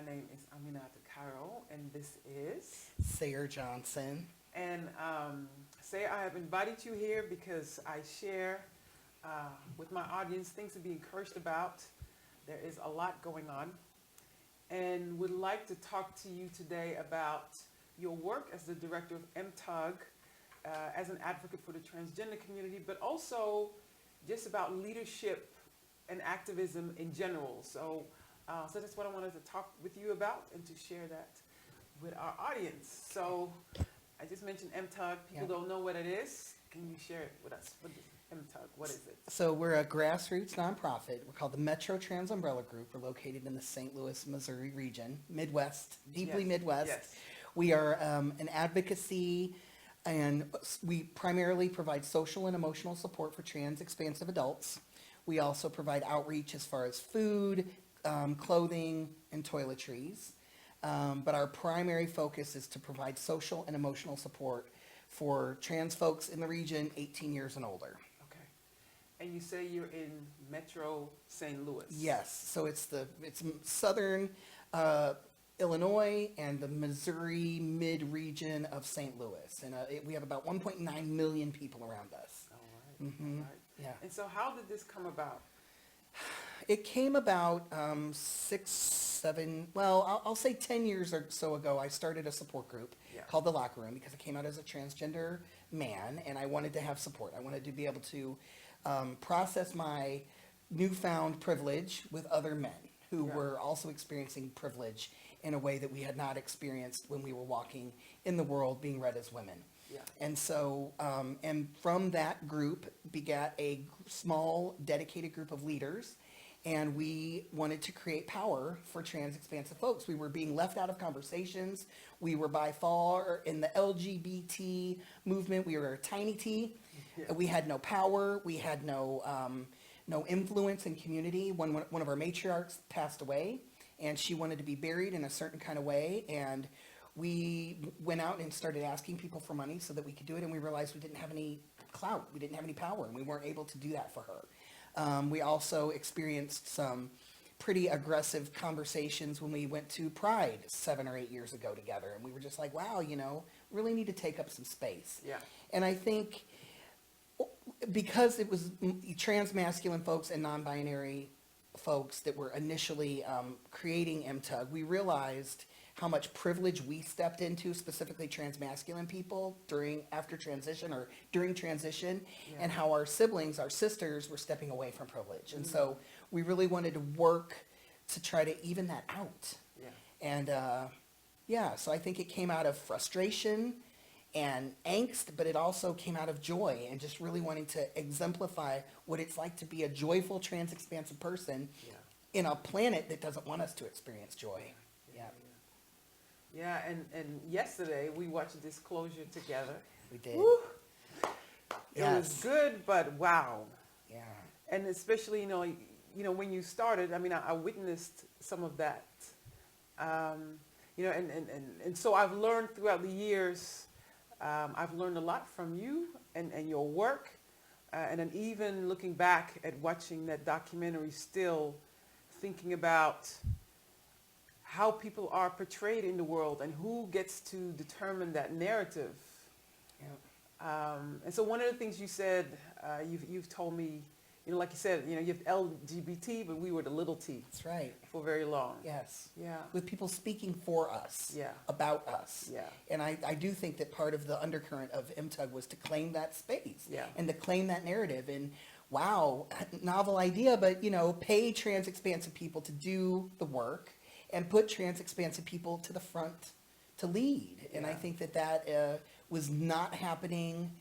name is Aminata Cairo, and this is Sayer Johnson. and say I have invited you here because I share with my audience things to be encouraged about. There is a lot going on, and would like to talk to you today about your work as the director of MTUG, as an advocate for the transgender community, but also just about leadership and activism in general. So that's what I wanted to talk with you about and to share that with our audience. So I just mentioned MTUG. People don't know what it is. Can you share it with us? What is MTUG? What is it? So we're a grassroots nonprofit. We're called the Metro Trans Umbrella Group. We're located in the St. Louis, Missouri region, Midwest, deeply Yes, Midwest. yes. We are an advocacy, and we primarily provide social and emotional support for trans expansive adults. We also provide outreach as far as food, clothing, and toiletries. But our primary focus is to provide social and emotional support for trans folks in the region 18 years and older. Okay. And you say you're in Metro St. Louis. Yes, so it's southern Illinois and the Missouri mid-region of St. Louis. And we have about 1.9 million people around us. All right. Mhm. All right. Yeah. And so how did this come about? It came about 6, 7, I'll say 10 years or so ago. I started a support group Yeah. called The Locker Room because I came out as a transgender man and I wanted to have support. I wanted to be able to process my newfound privilege with other men who Yeah. were also experiencing privilege in a way that we had not experienced when we were walking in the world being read as women. Yeah. And so, and from that group begat a small dedicated group of leaders, and we wanted to create power for trans expansive folks. We were being left out of conversations. We were by far in the LGBT movement. We were a tiny T. Yeah. We had no power. We had no influence in community. One of our matriarchs passed away, and she wanted to be buried in a certain kind of way. And we went out and started asking people for money so that we could do it, and we realized we didn't have any clout, we didn't have any power, and we weren't able to do that for her. We also experienced some pretty aggressive conversations when we went to Pride 7 or 8 years ago together, and we were just like, wow, really need to take up some space. Yeah. And I think because it was trans masculine folks and non-binary folks that were initially creating MTUG, we realized how much privilege we stepped into, specifically trans masculine people after transition or during transition, Yeah. and how our siblings, our sisters, were stepping away from privilege. And so we really wanted to work to try to even that out. Yeah. And so I think it came out of frustration and angst, but it also came out of joy and just really wanting to exemplify what it's like to be a joyful trans expansive person Yeah. in a planet that doesn't want us to experience joy. Yeah, Yeah, and yesterday we watched Disclosure together. we did. Woo! It Yes. was good, but wow. Yeah. And especially, when you started, I mean, I witnessed some of that. And so I've learned throughout the years, I've learned a lot from you and your work. And then even looking back at watching that documentary, still thinking about how people are portrayed in the world and who gets to determine that narrative. Yeah. And so one of the things you said, you've told me, like you said, you have LGBT, but we were the little t That's right. for very long. Yes. Yeah. With people speaking for us. Yeah. About us. Yeah. And I do think that part of the undercurrent of MTUG was to claim that space. Yeah. And to claim that narrative. And wow, novel idea, but pay trans expansive people to do the work and put trans expansive people to the front to lead. And I Yeah. think that was not happening.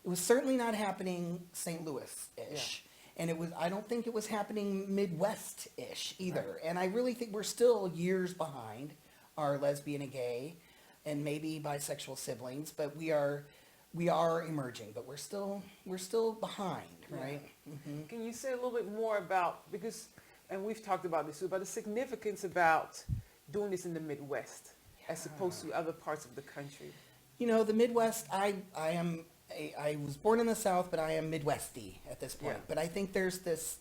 It was certainly not happening St. Louis-ish. And I don't think it was happening Midwest-ish either. Right. And I really think we're still years behind our lesbian and gay and maybe bisexual siblings, but we are emerging, but we're still behind, Yeah. right? Mm-hmm. Can you say a little bit more about, and we've talked about this too, about the significance about doing this in the Midwest as opposed to other parts of the country? The Midwest, I was born in the South, but I am Midwesty at this point. Yeah. But I think there's this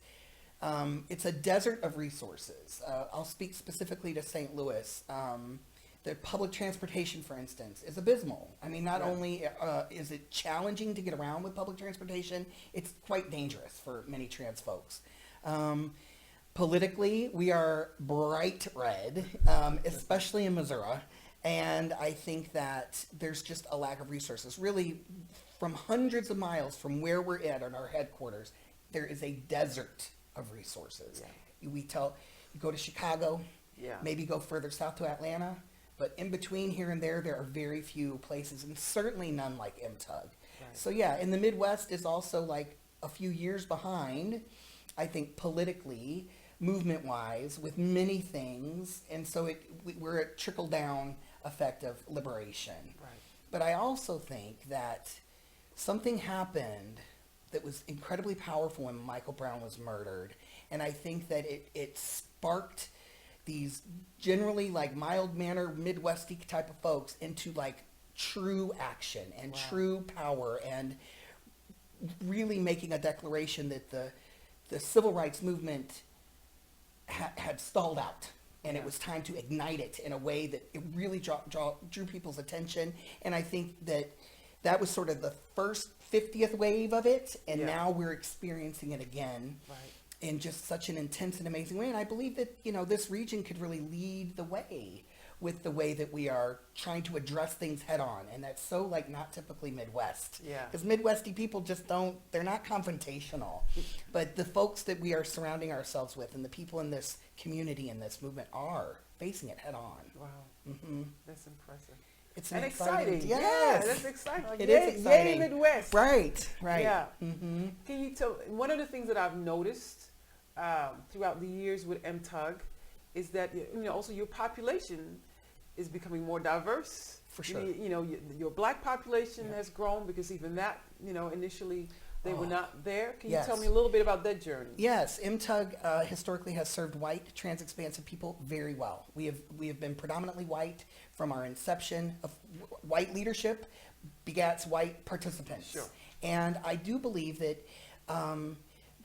It's a desert of resources. I'll speak specifically to St. Louis. The public transportation, for instance, is abysmal. I mean, not Yeah. only is it challenging to get around with public transportation, it's quite dangerous for many trans folks. Politically, we are bright red, especially in Missouri. And I think that there's just a lack of resources. Really, from hundreds of miles from where we're at our headquarters, there is a desert of resources. Yeah. You go to Chicago, Yeah. maybe go further south to Atlanta, but in between here and there are very few places, and certainly none like MTUG. Right. So yeah, in the Midwest is also like a few years behind, I think politically, movement-wise, with many things, and so we're a trickle-down effect of liberation. Right. But I also think that something happened that was incredibly powerful when Michael Brown was murdered, and I think that it sparked these generally like mild-mannered Midwesty type of folks into like true action and Wow. true power, and really making a declaration that the civil rights movement had stalled out, and Yeah. it was time to ignite it in a way that it really drew people's attention. And I think that was sort of the first 50th wave of it, and Yeah. now we're experiencing it again Right. in just such an intense and amazing way. And I believe that, this region could really lead the way with the way that we are trying to address things head on. And that's so like not typically Midwest. Yeah. Because Midwesty people just they're not confrontational. But the folks that we are surrounding ourselves with and the people in this community and this movement are facing it head on. Wow. Hmm. That's impressive. It's And an exciting. Yes. Yeah, that's exciting. Like, It yay, is exciting. Yay, Midwest. Right. Yeah. Hmm. Can you tell, one of the things that I've noticed throughout the years with MTUG is that, also your population is becoming more diverse. For sure. Your black population Yeah. has grown, because even that, initially they were Oh, not there. Can yes. you tell me a little bit about that journey? Yes, MTUG historically has served white trans expansive people very well. We have been predominantly white from our inception. Of white leadership begats white participants. Sure. And I do believe that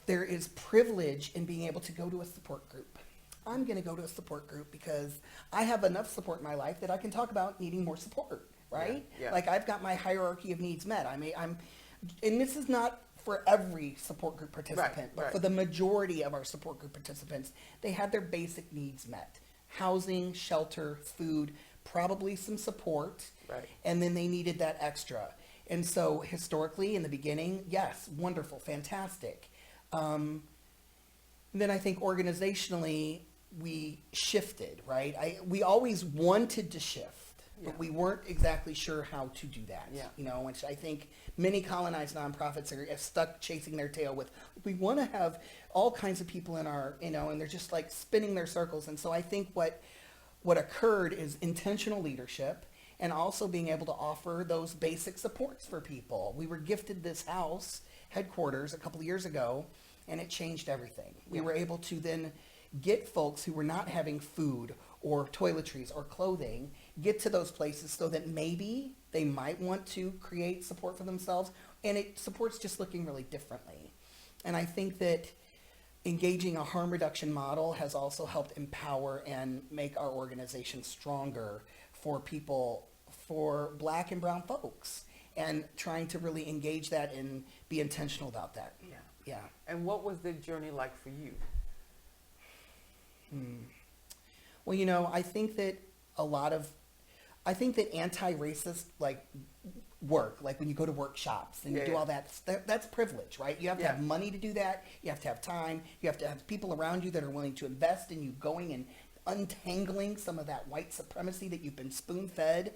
there is privilege in being able to go to a support group. I'm going to go to a support group because I have enough support in my life that I can talk about needing more support, right? Yeah, yeah. Like I've got my hierarchy of needs met. And this is not for every support group participant, but right. for the majority of our support group participants, they had their basic needs met. Housing, shelter, food, probably some support, Right. and then they needed that extra. And so historically, in the beginning, yes, wonderful, fantastic. Then I think organizationally, we shifted, right? We always wanted to shift, but Yeah. we weren't exactly sure how to do that. Yeah. Which I think many colonized nonprofits are stuck chasing their tail with. We want to have all kinds of people in our, and they're just like spinning their circles. And so I think what occurred is intentional leadership, and also being able to offer those basic supports for people. We were gifted this house headquarters a couple of years ago, and it changed everything. We Yeah. were able to then get folks who were not having food or toiletries or clothing, get to those places so that maybe they might want to create support for themselves, and it supports just looking really differently. And I think that engaging a harm reduction model has also helped empower and make our organization stronger for people, for black and brown folks, and trying to really engage that and be intentional about that. Yeah. Yeah. And what was the journey like for you? Well, I think that anti-racist work, like when you go to workshops and you Yeah, do yeah. all that's privilege, right? You have to Yeah. have money to do that. You have to have time. You have to have people around you that are willing to invest in you going and untangling some of that white supremacy that you've been spoon-fed.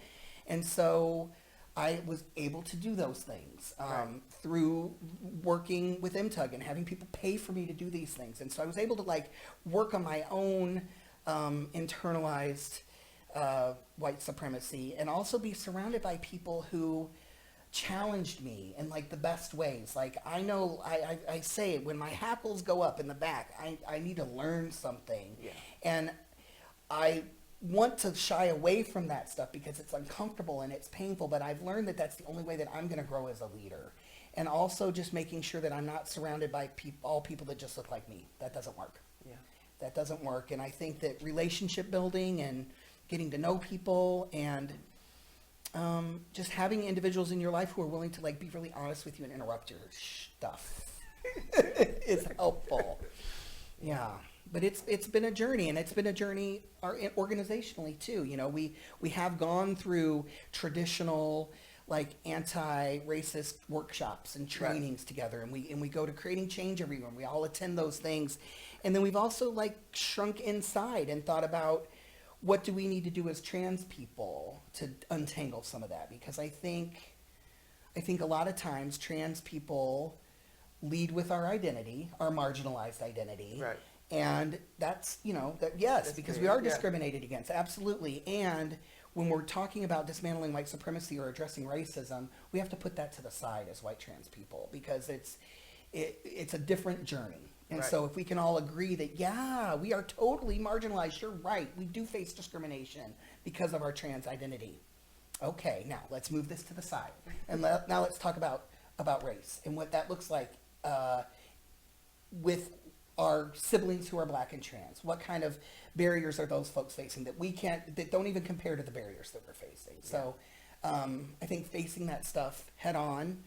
And so I was able to do those things Right. through working with MTUG and having people pay for me to do these things. And so I was able to work on my own internalized white supremacy, and also be surrounded by people who challenged me in the best ways. I know I say when my hackles go up in the back, I need to learn something. Yeah. And I want to shy away from that stuff because it's uncomfortable and it's painful, but I've learned that that's the only way that I'm going to grow as a leader. and also just making sure that I'm not surrounded by all people that just look like me. That doesn't work. Yeah. That doesn't work. And I think that relationship building and getting to know people and just having individuals in your life who are willing to like be really honest with you and interrupt your stuff is helpful. Yeah. But it's been a journey, and it's been a journey organizationally too. You know, we have gone through traditional like anti-racist workshops and trainings together, and we go to Creating Change everywhere. We all attend those things, and then we've also like shrunk inside and thought about what do we need to do as trans people to untangle some of that, because I think a lot of times trans people lead with our identity, our marginalized identity. Right. And that's, you know, that yes, That's because great. we are Yeah. discriminated against, absolutely. And when we're talking about dismantling white supremacy or addressing racism, we have to put that to the side as white trans people, because it's a different journey. And Right. so if we can all agree that, yeah, we are totally marginalized, you're right, we do face discrimination because of our trans identity. Okay, now let's move this to the side. And now let's talk about race and what that looks like with our siblings who are black and trans. What kind of barriers are those folks facing that don't even compare to the barriers that we're facing? So I think facing that stuff head on,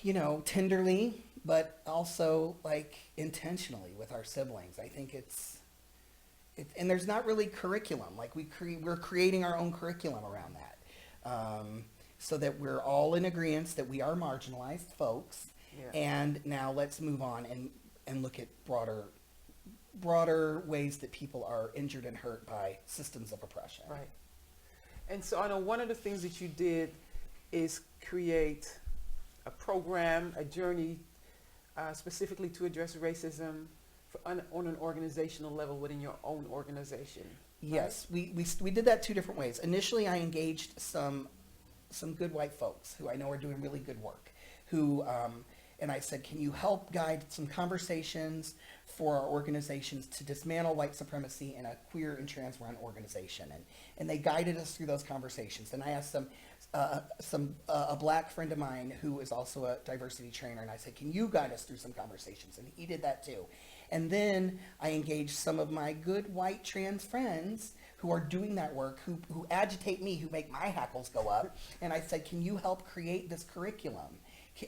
you know, tenderly, but also like intentionally with our siblings. I think and there's not really curriculum. Like we're creating our own curriculum around that. So that we're all in agreement that we are marginalized folks. Yeah. And now let's move on and look at broader ways that people are injured and hurt by systems of oppression. Right. And so I know one of the things that you did is create a program, a journey specifically to address racism on an organizational level within your own organization. Yes, we did that two different ways. Initially, I engaged some good white folks who I know are doing really good work, and I said, can you help guide some conversations for our organizations to dismantle white supremacy in a queer and trans run organization? And they guided us through those conversations. And I asked a black friend of mine who is also a diversity trainer, and I said, can you guide us through some conversations? And he did that too. And then I engaged some of my good white trans friends who are doing that work, who agitate me, who make my hackles go up. And I said, can you help create this curriculum?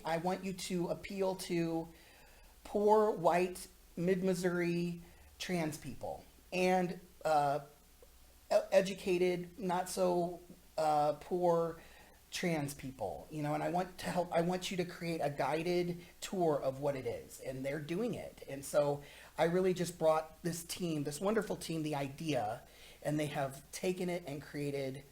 I want you to appeal to poor white mid-Missouri trans people and educated, not so poor trans people, you know, and I want you to create a guided tour of what it is, and they're doing it. And so I really just brought this wonderful team, the idea, and they have taken it and created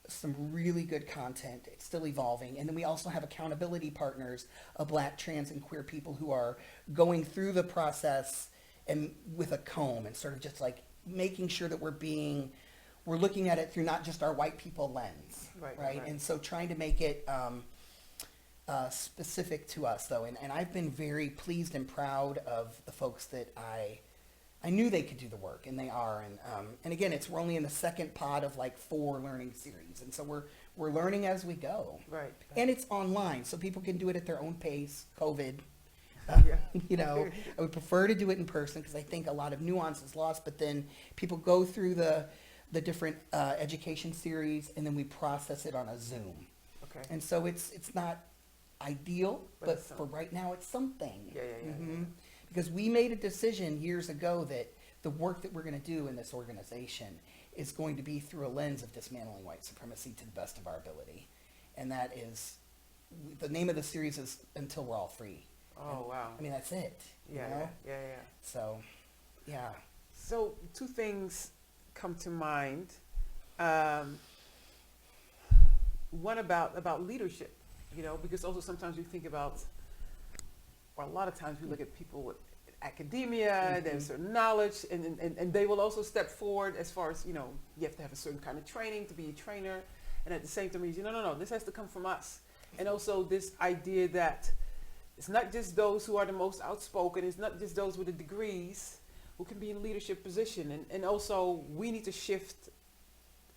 some really good content. It's still evolving. And then we also have accountability partners of black, trans, and queer people who are going through the process and with a comb and sort of just like making sure that we're looking at it through not just our white people lens, right? And so trying to make it specific to us, though. And I've been very pleased and proud of the folks that I knew they could do the work, and they are. And again, we're only in the second pod of like 4 learning series, and so we're learning as we go. Right. And it's online, so people can do it at their own pace. COVID. Yeah. You know, I would prefer to do it in person because I think a lot of nuance is lost, but then people go through the different education series, and then we process it on a Zoom. Okay. And so it's not ideal, but it's for right now it's something. Yeah. Because we made a decision years ago that the work that we're going to do in this organization is going to be through a lens of dismantling white supremacy to the best of our ability. And that is, the name of the series is Until We're All Free. Oh, wow. I mean, that's it. you Yeah, know? yeah. So, yeah. So 2 things come to mind. One about leadership, you know, because also sometimes we think about, or a lot of times we look at people with academia, they have certain knowledge, and they will also step forward as far as, you know, you have to have a certain kind of training to be a trainer, and at the same time, you say, no, this has to come from us. And also this idea that it's not just those who are the most outspoken, it's not just those with the degrees who can be in leadership position, and also we need to shift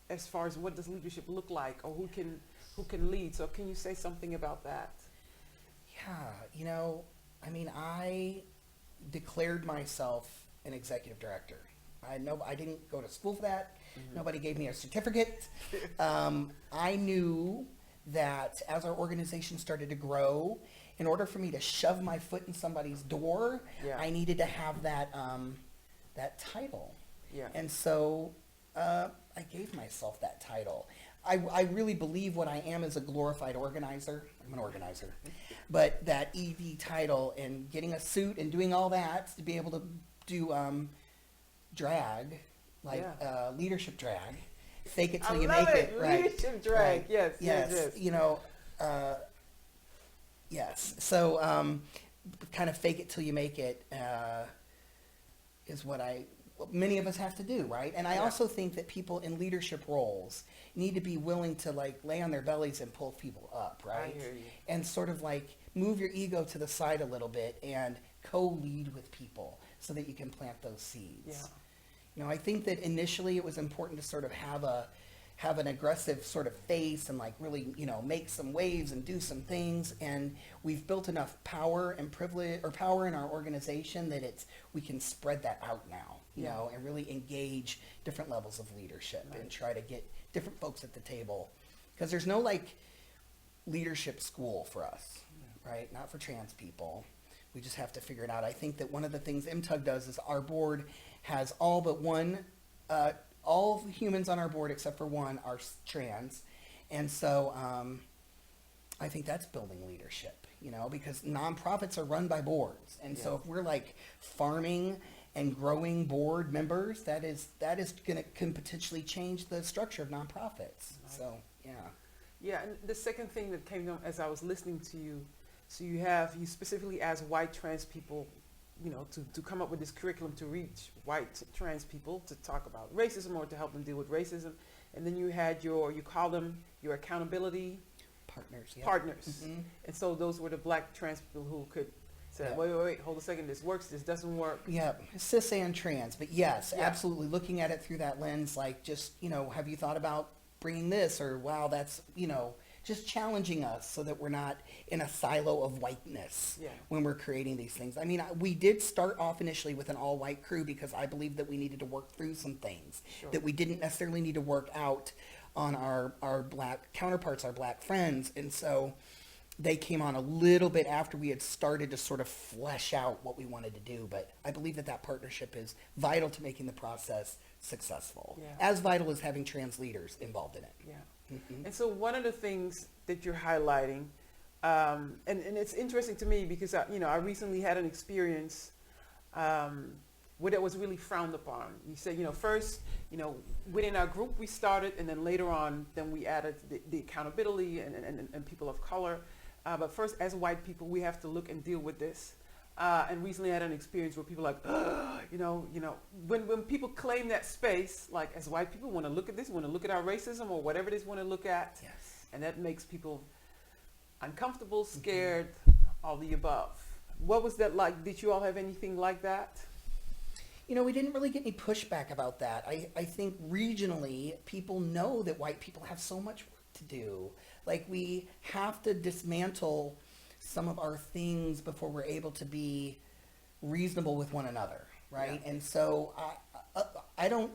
as far as what does leadership look like, or who can lead. So can you say something about that? Yeah, I declared myself an executive director. I didn't go to school for that. Nobody gave me a certificate. I knew that as our organization started to grow, in order for me to shove my foot in somebody's door, Yeah. I needed to have that title. Yeah. And so I gave myself that title. I really believe what I am is a glorified organizer. I'm an organizer. But that ED title and getting a suit and doing all that to be able to do drag, like Yeah. leadership drag, fake it till I you love make it. it. Right. Leadership drag. Right. Yes. Yes. Yes. Yes. Yes. So kind of fake it till you make it is what many of us have to do, right? And I Yeah. also think that people in leadership roles need to be willing to like lay on their bellies and pull people up, right? I hear you. And sort of like move your ego to the side a little bit and co-lead with people so that you can plant those seeds. Yeah. I think that initially it was important to sort of have an aggressive sort of face and like really, make some waves and do some things. And we've built enough power and privilege or power in our organization that we can spread that out now, and really engage different levels of leadership and try to get different folks at the table. Because there's no like leadership school for us, right? Not for trans people. We just have to figure it out. I think that one of the things MTUG does is our board has all but one, all of the humans on our board except for one are trans. And so I think that's building leadership, because nonprofits are run by boards. And so if we're like farming and growing board members, that is can potentially change the structure of nonprofits. Nice. So, yeah. Yeah, and the second thing that came up as I was listening to you, so you specifically asked white trans people, to come up with this curriculum to reach white trans people to talk about racism or to help them deal with racism. And then you had you call them your accountability Partners. Yeah. partners. Mhm. And so those were the black trans people who could say, Yeah. wait, hold a second, this works, this doesn't work. Yeah, cis and trans, but yes, Yeah. absolutely. Looking at it through that lens, like just, have you thought about bringing this, or wow, that's, just challenging us so that we're not in a silo of whiteness Yeah. when we're creating these things. I mean, we did start off initially with an all-white crew because I believed that we needed to work through some things Sure. that we didn't necessarily need to work out on our black counterparts, our black friends. And so they came on a little bit after we had started to sort of flesh out what we wanted to do. But I believe that partnership is vital to making the process successful. Yeah. As vital as having trans leaders involved in it. Yeah. Mhm. And so one of the things that you're highlighting, and it's interesting to me because I recently had an experience where that was really frowned upon. You said, first, within our group we started, and then later on, then we added the accountability and people of color. But first, as white people, we have to look and deal with this. And recently I had an experience where people like, when people claim that space, like as white people want to look at this, want to look at our racism or whatever they want to look at, Yes. and that makes people uncomfortable, scared, all the above. What was that like? Did you all have anything like that? We didn't really get any pushback about that. I think regionally, people know that white people have so much work to do. Like, we have to dismantle some of our things before we're able to be reasonable with one another, right? Yeah. And so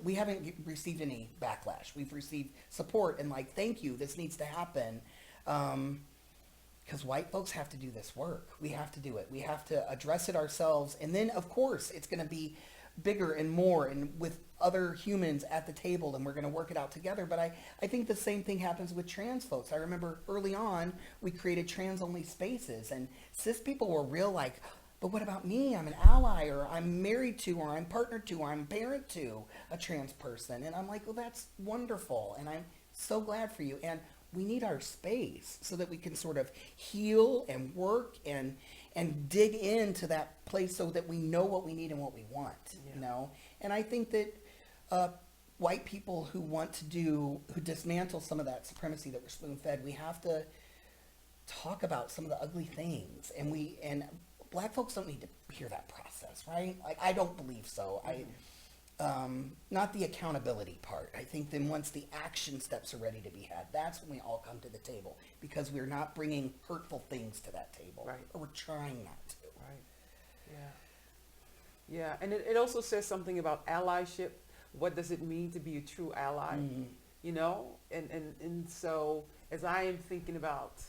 we haven't received any backlash. We've received support and like, thank you, this needs to happen. Because white folks have to do this work. We have to do it. We have to address it ourselves. And then, of course, it's going to be bigger and more and with other humans at the table, and we're going to work it out together. But I think the same thing happens with trans folks. I remember early on, we created trans-only spaces, and cis people were real like, but what about me? I'm an ally, or I'm married to, or I'm partnered to, or I'm parent to a trans person. And I'm like, well, that's wonderful, and I'm so glad for you. And we need our space so that we can sort of heal and work and dig into that place so that we know what we need and what we want, Yeah. And I think that white people who dismantle some of that supremacy that we're spoon-fed, we have to talk about some of the ugly things. And black folks don't need to hear that process, right? Like, I don't believe so. not the accountability part. I think then once the action steps are ready to be had, that's when we all come to the table, because we're not bringing hurtful things to that table. Right. Or we're trying not to. Right. Yeah. Yeah. And it also says something about allyship. What does it mean to be a true ally? Mhm. You know? And so as I am thinking about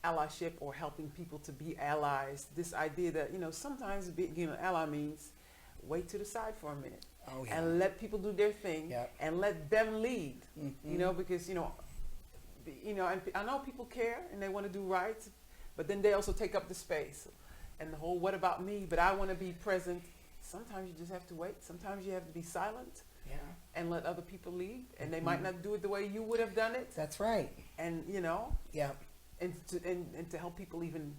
allyship or helping people to be allies, this idea that, you know, sometimes being an ally means wait to the side for a minute. Oh, yeah. And let people do their thing. Yep. And let them lead. Mhm. You know, because, you know, and I know people care and they want to do right, but then they also take up the space. And the whole what about me, but I want to be present. Sometimes you just have to wait. Sometimes you have to be silent Yeah. and let other people lead. And they might not do it the way you would have done it. That's right. And, you know, Yeah. and to help people even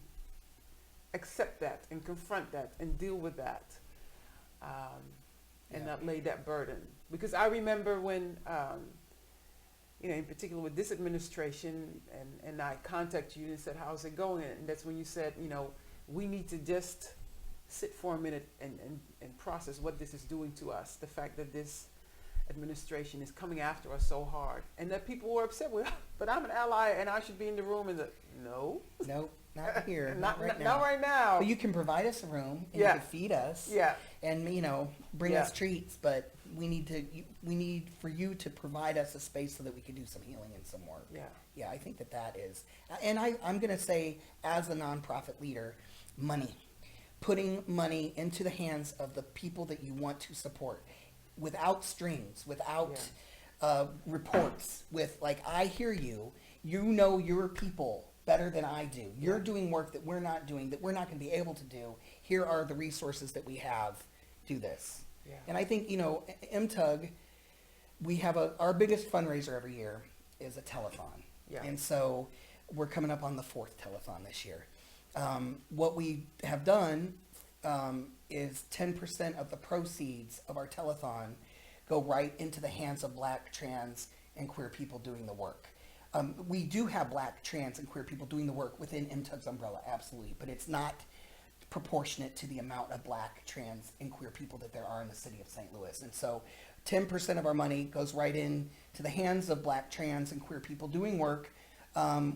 accept that and confront that and deal with that. And Yeah. not lay that burden. Because I remember when, you know, in particular with this administration, and I contacted you and said, how's it going? And that's when you said, you know, we need to just sit for a minute and process what this is doing to us. The fact that this administration is coming after us so hard. And that people were upset with, but I'm an ally and I should be in the room. And no. Nope, not here. Not right now. Not right now. But you can provide us a room, and Yeah. you can feed us, Yeah. and you know, bring Yeah. us treats. But we need for you to provide us a space so that we can do some healing and some work. Yeah. Yeah, I think that is, and I'm going to say, as a nonprofit leader, money, putting money into the hands of the people that you want to support, without strings, without reports, with like, I hear you, you know your people better than I do. You're doing work that we're not doing, that we're not going to be able to do. Here are the resources that we have. Do this. Yeah. And I think, you know, MTUG, we have our biggest fundraiser every year is a telethon. Yeah. And so we're coming up on the 4th telethon this year. What we have done is 10% of the proceeds of our telethon go right into the hands of Black, trans, and queer people doing the work. We do have Black, trans, and queer people doing the work within MTUG's umbrella, absolutely, but it's not proportionate to the amount of Black, trans, and queer people that there are in the city of St. Louis. And so 10% of our money goes right in to the hands of Black, trans, and queer people doing work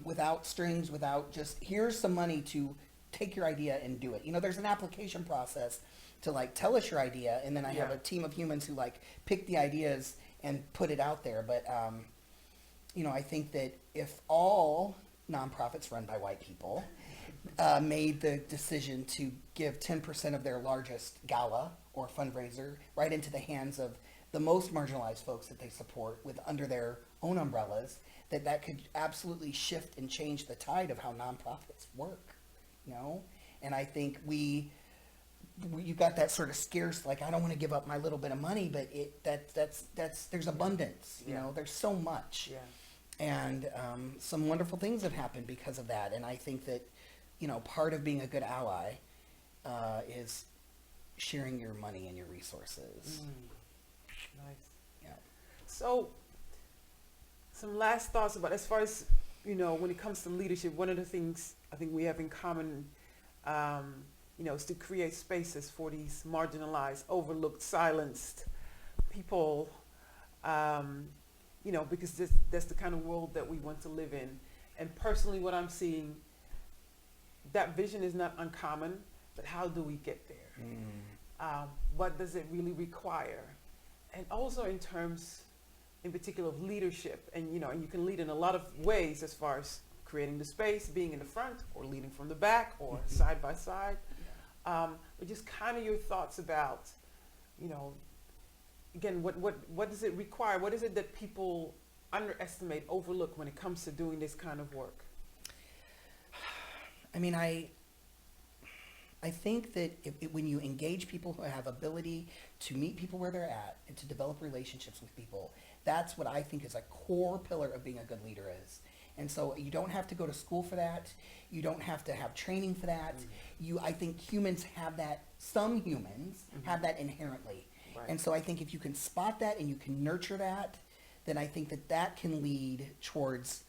without strings, without just, here's some money to take your idea and do it. You know, there's an application process to like tell us your idea, and then I have a team of humans who like pick the ideas and put it out there. But you know, I think that if all nonprofits run by white people made the decision to give 10% of their largest gala or fundraiser right into the hands of the most marginalized folks that they support with under their own umbrellas, that could absolutely shift and change the tide of how nonprofits work, you know? And I think you got that sort of scarce, like, I don't want to give up my little bit of money, but there's abundance, you know, there's so much. Yeah. And some wonderful things have happened because of that. And I think that, you know, part of being a good ally is sharing your money and your resources. Nice. Yeah. So, some last thoughts about, as far as, you know, when it comes to leadership, one of the things I think we have in common, you know, is to create spaces for these marginalized, overlooked, silenced people, you know, because that's the kind of world that we want to live in. And personally, what I'm seeing, that vision is not uncommon, but how do we get there? What does it really require? And also in terms, in particular, of leadership. And, you know, and you can lead in a lot of ways, as far as creating the space, being in the front, or leading from the back, or side by side. But just kind of your thoughts about, you know, again, what does it require? What is it that people underestimate, overlook when it comes to doing this kind of work? I mean, I think that when you engage people who have ability to meet people where they're at and to develop relationships with people, that's what I think is a core pillar of being a good leader is. And so you don't have to go to school for that. You don't have to have training for that. I think humans have that. Some humans have that inherently. Right. And so I think if you can spot that and you can nurture that, then I think that can lead towards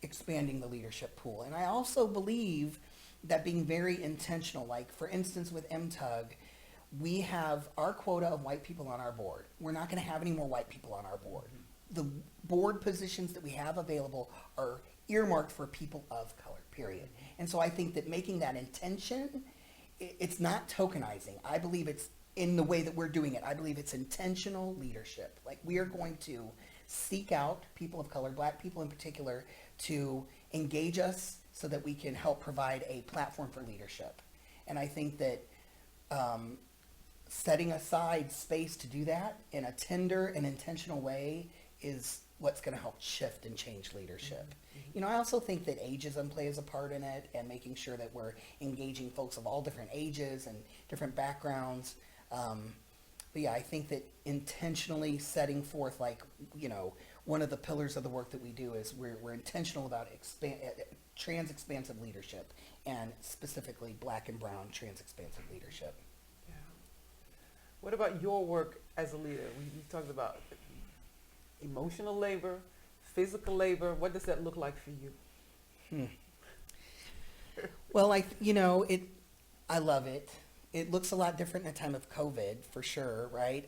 expanding the leadership pool. And I also believe that being very intentional, like for instance with MTUG, we have our quota of white people on our board. We're not going to have any more white people on our board. The board positions that we have available are earmarked for people of color, period. And so I think that making that intention, it's not tokenizing. I believe it's in the way that we're doing it. I believe it's intentional leadership. Like, we are going to seek out people of color, black people in particular, to engage us so that we can help provide a platform for leadership. And I think that setting aside space to do that in a tender and intentional way is what's going to help shift and change leadership. You know, I also think that ageism plays a part in it, and making sure that we're engaging folks of all different ages and different backgrounds. But yeah, I think that intentionally setting forth, like, you know, one of the pillars of the work that we do is we're intentional about trans expansive leadership, and specifically black and brown trans expansive leadership. Yeah. What about your work as a leader? We talked about emotional labor, physical labor. What does that look like for you? Well, I love it. It looks a lot different in a time of COVID, for sure, right?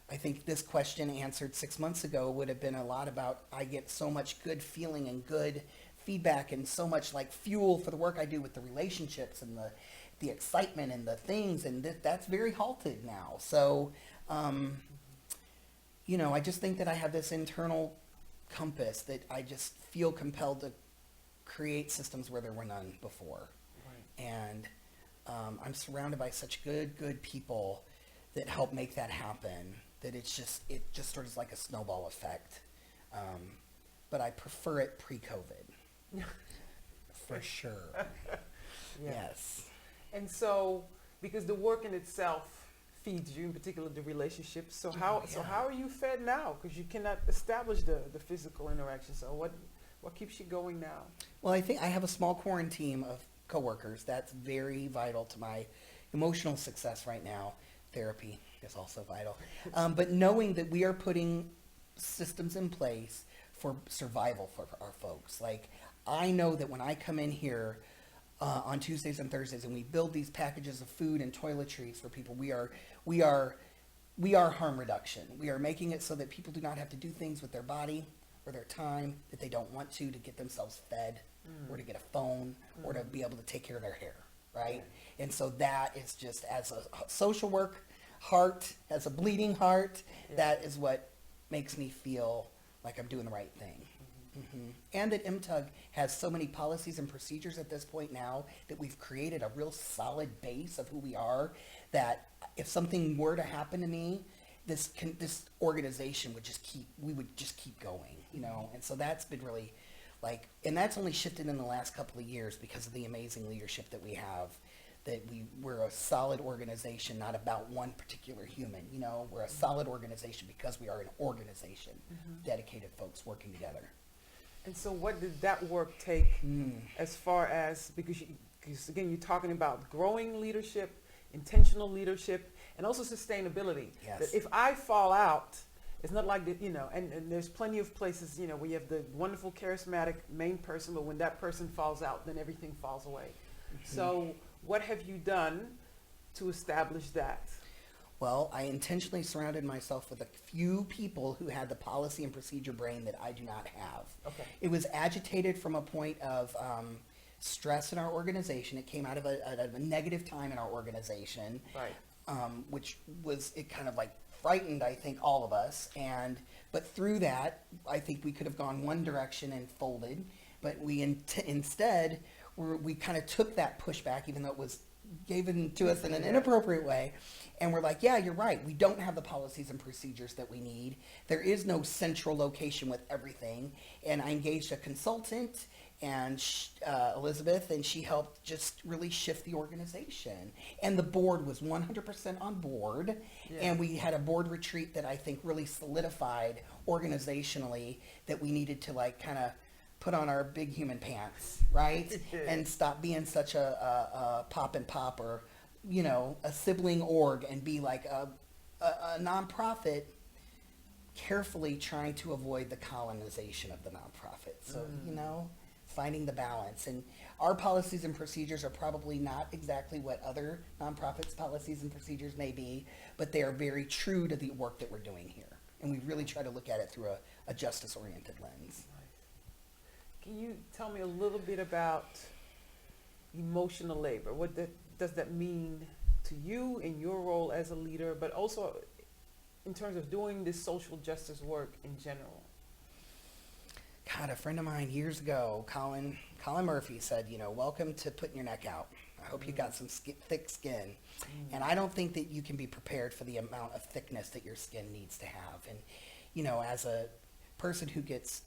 I think this question answered 6 months ago would have been a lot about, I get so much good feeling and good feedback and so much like fuel for the work I do with the relationships and the excitement and the things, and that's very halted now. So, I just think that I have this internal compass that I just feel compelled to create systems where there were none before. Right. And I'm surrounded by such good people that help make that happen, that it just sort of is like a snowball effect. But I prefer it pre-COVID. For sure. Yeah. Yes. And so, because the work in itself feeds you, in particular the relationships, so how are you fed now? Because you cannot establish the physical interaction. So what keeps you going now? Well, I think I have a small core team of coworkers. That's very vital to my emotional success right now. Therapy is also vital. But knowing that we are putting systems in place for survival for our folks. Like, I know that when I come in here on Tuesdays and Thursdays and we build these packages of food and toiletries for people, we are harm reduction. We are making it so that people do not have to do things with their body or their time that they don't want to get themselves fed, or to get a phone, or to be able to take care of their hair, right? And so that is just, as a social work heart, as a bleeding heart, that is what makes me feel like I'm doing the right thing. And that MTUG has so many policies and procedures at this point now that we've created a real solid base of who we are, that if something were to happen to me, this organization would just keep going, and so that's been really and that's only shifted in the last couple of years because of the amazing leadership that we have, that we're a solid organization, not about one particular human. We're a solid organization because we are an organization, dedicated folks working together. And so what did that work take as far as, because again, you're talking about growing leadership, intentional leadership, and also sustainability. Yes. That if I fall out, it's not like that, and there's plenty of places, where you have the wonderful, charismatic main person, but when that person falls out, then everything falls away. So what have you done to establish that? Well, I intentionally surrounded myself with a few people who had the policy and procedure brain that I do not have. Okay. It was agitated from a point of stress in our organization. It came out of a negative time in our organization, Right. Which was, it kind of frightened, I think, all of us. But through that, I think we could have gone one direction and folded. But we instead, we kind of took that pushback, even though it was given to us in an inappropriate way. And we're like, yeah, you're right. We don't have the policies and procedures that we need. There is no central location with everything. And I engaged a consultant, and Elizabeth, and she helped just really shift the organization. And the board was 100% on board. Yeah. And we had a board retreat that I think really solidified organizationally that we needed to kind of put on our big human pants, right? And stop being such a pop and pop, or a sibling org, and be like a nonprofit, carefully trying to avoid the colonization of the nonprofit. So, finding the balance. And our policies and procedures are probably not exactly what other nonprofits' policies and procedures may be, but they are very true to the work that we're doing here. And we really try to look at it through a justice-oriented lens. Can you tell me a little bit about emotional labor? What does that mean to you in your role as a leader, but also in terms of doing this social justice work in general? God, a friend of mine years ago, Colin Murphy said, welcome to putting your neck out. I hope you got some thick skin. And I don't think that you can be prepared for the amount of thickness that your skin needs to have. And, as a person who gets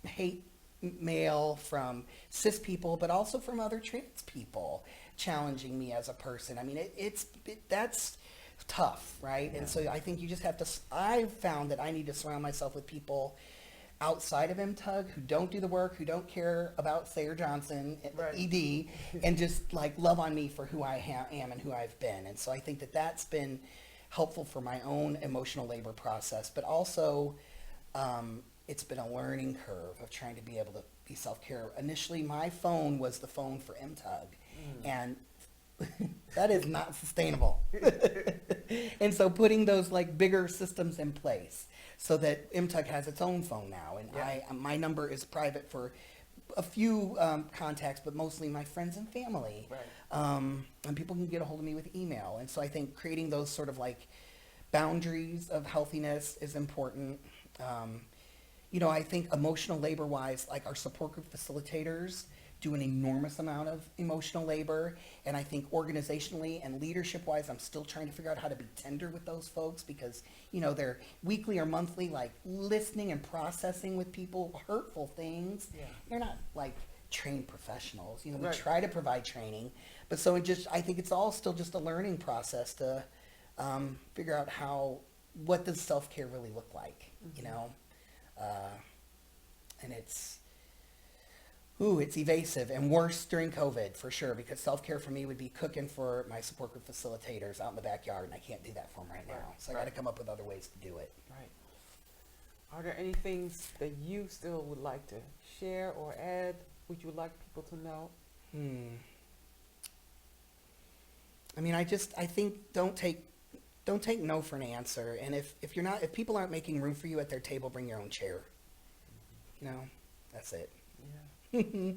hate mail from cis people, but also from other trans people challenging me as a person, I mean, that's tough, right? Yeah. And so I think you just have to, I've found that I need to surround myself with people outside of MTUG who don't do the work, who don't care about Sayer Johnson, right. ED, and just like love on me for who I am and who I've been. And so I think that that's been helpful for my own emotional labor process, but also it's been a learning curve of trying to be able to be self-care. Initially, my phone was the phone for MTUG, and that is not sustainable. And so putting those like bigger systems in place so that MTUG has its own phone now, and yeah. My number is private for a few contacts, but mostly my friends and family. Right. And people can get a hold of me with email. And so I think creating those sort of like boundaries of healthiness is important. I think emotional labor wise, like our support group facilitators do an enormous amount of emotional labor. And I think organizationally and leadership wise, I'm still trying to figure out how to be tender with those folks because, they're weekly or monthly, like listening and processing with people, hurtful things. Yeah. They're not like trained professionals. We right. try to provide training, but so I think it's all still just a learning process to figure out what does self-care really look like, and it's evasive and worse during COVID for sure, because self-care for me would be cooking for my support group facilitators out in the backyard, and I can't do that for them right now. Right. So I got to come up with other ways to do it. Right. Are there any things that you still would like to share or add, which you would like people to know? I mean, I think don't take no for an answer. And if people aren't making room for you at their table, bring your own chair. That's it. Yeah.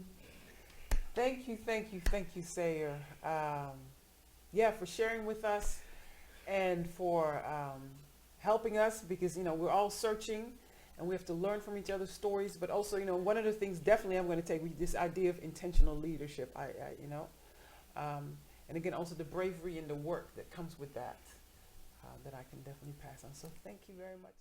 Thank you, Sayer. For sharing with us and for helping us, because we're all searching and we have to learn from each other's stories. But also, one of the things definitely I'm going to take with this idea of intentional leadership. And again, also the bravery and the work that comes with that. That I can definitely pass on. So thank you very much.